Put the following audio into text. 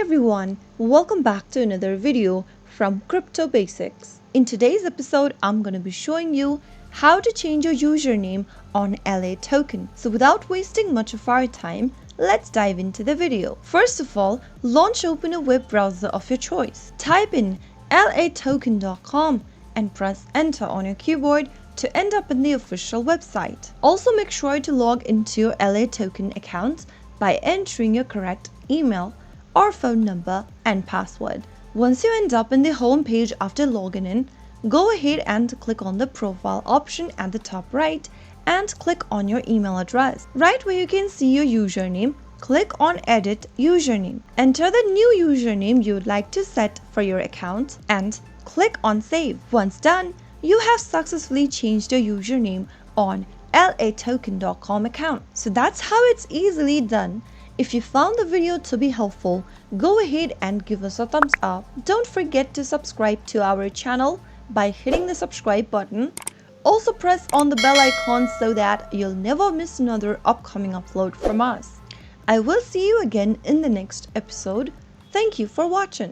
everyone, welcome back to another video from Crypto Basics. In today's episode, I'm going to be showing you how to change your username on LATOKEN. So without wasting much of our time, let's dive into the video. First of all, open a web browser of your choice. Type in latoken.com and press enter on your keyboard to end up in the official website. Also make sure to log into your LATOKEN account by entering your correct email or phone number and password. Once you end up in the home page after logging in, go ahead and click on the profile option at the top right and click on your email address. Right where you can see your username, click on edit username. Enter the new username you would like to set for your account and click on save. Once done, you have successfully changed your username on latoken.com account. So that's how it's easily done. If you found the video to be helpful, go ahead and give us a thumbs up. Don't forget to subscribe to our channel by hitting the subscribe button. Also press on the bell icon so that you'll never miss another upcoming upload from us. I will see you again in the next episode. Thank you for watching.